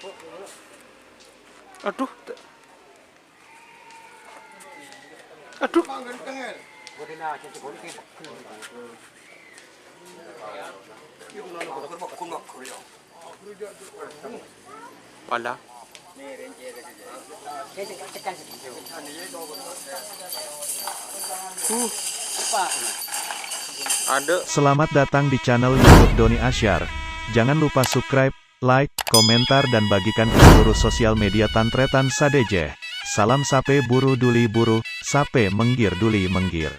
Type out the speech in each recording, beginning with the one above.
Aduh. Aduh. Pala. Ada. Selamat datang di channel YouTube Doni Asyar. Jangan lupa subscribe, like, komentar dan bagikan ke seluruh sosial media Tantretan Sadejeh. Salam sape buru duli buru, sape menggir duli menggir.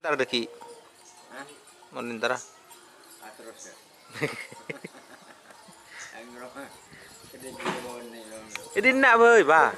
Ntar deki. Mau ntar. Terus ya. Ini nak boy, ba.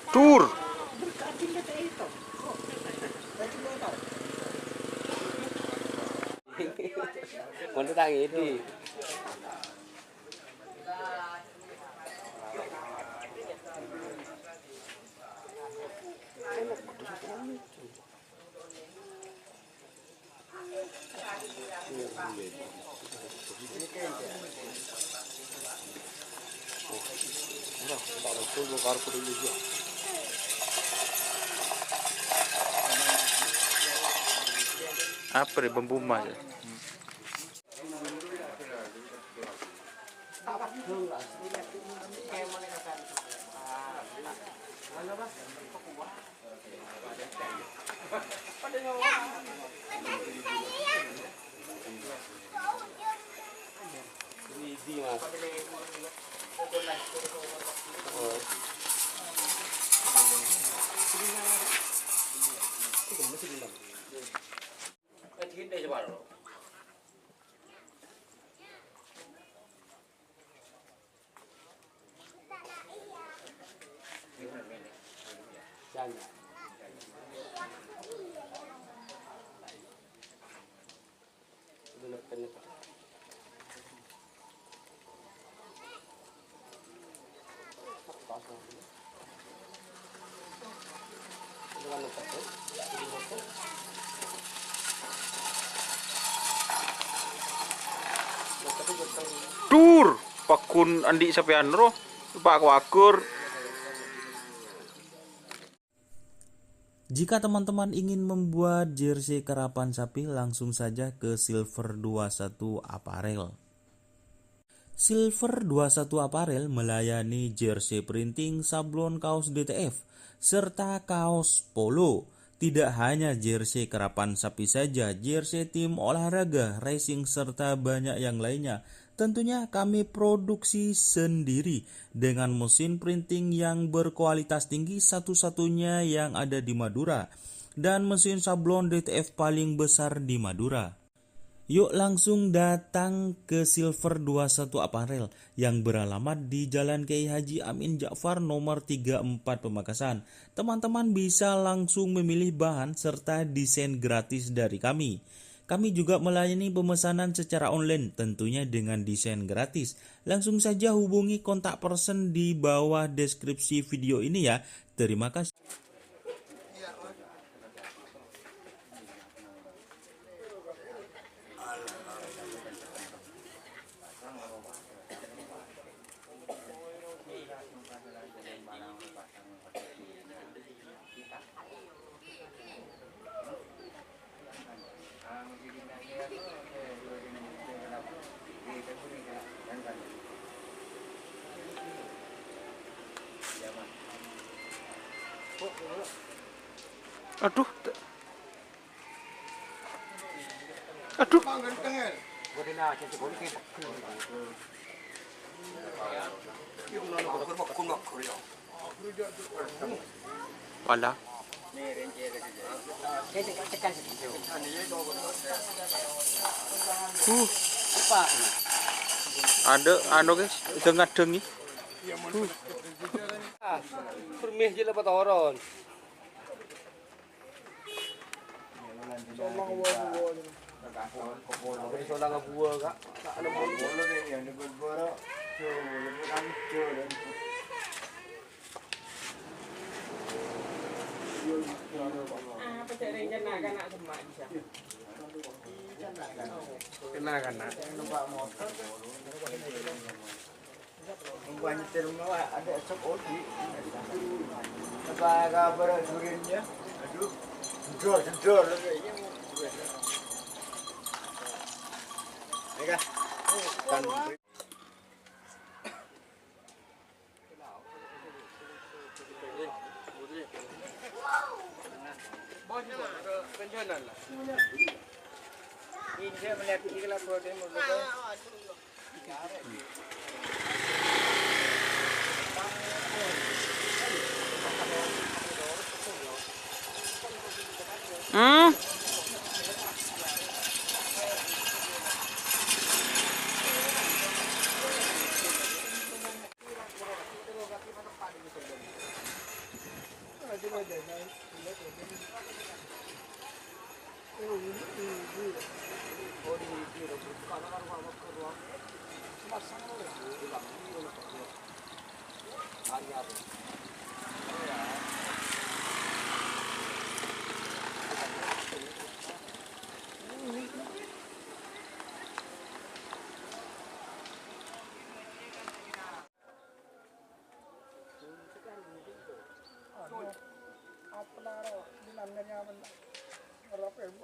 Tur. Mana tangi ini? Apa nih bambu emas? Ini mas. Tur. Pakun andi sapian roh. Pak wakur. Jika teman-teman ingin membuat jersey karapan sapi, langsung saja ke Silver 21 Apparel. Silver 21 Apparel melayani jersey printing, sablon kaos DTF, serta kaos polo. Tidak hanya jersey karapan sapi saja, jersey tim olahraga, racing, serta banyak yang lainnya. Tentunya kami produksi sendiri dengan mesin printing yang berkualitas tinggi, satu-satunya yang ada di Madura, dan mesin sablon DTF paling besar di Madura. Yuk langsung datang ke Silver 21 Apparel yang beralamat di Jalan Kiai Haji Amin Ja'far nomor 34 Pamekasan. Teman-teman bisa langsung memilih bahan serta desain gratis dari kami. Kami juga melayani pemesanan secara online, tentunya dengan desain gratis. Langsung saja hubungi kontak person di bawah deskripsi video ini ya. Terima kasih. Aduh. Aduh. Wala. Ada anu guys, dengar-dengi. Permih je lepas toron. Solang buah kak. Ada bolu ni yang dibuat. Kena. Mempunyai terima ada sok odi. Apa kabar surinya? Aduh, jor lagi. Eka, kan. Bosnya ada pensiunan lah. Ini dia melihat ini lah protein mulut.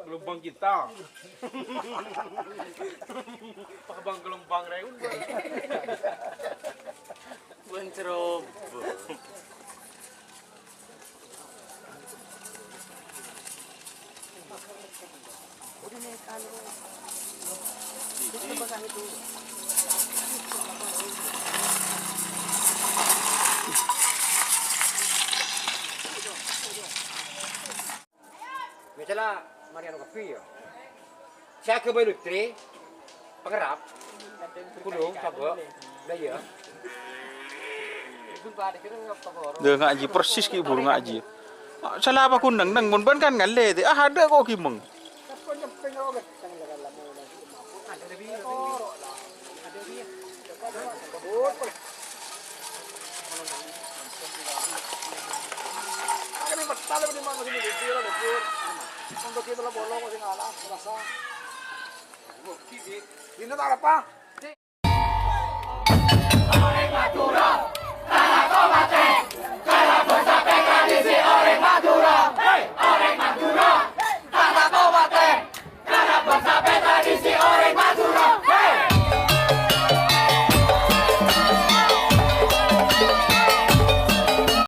Gelombang kita. Pakbang gelombang reun. Bencerob. Misalnya Mariano Kapi ya. Saya ke Balutri, pengerap, Gunung, Sabak, Daya. Dia ngaji persis ki buru ngaji. Salah apa kun nang mun ban kan ngalle te ada kok ki meng. Ini tak apa?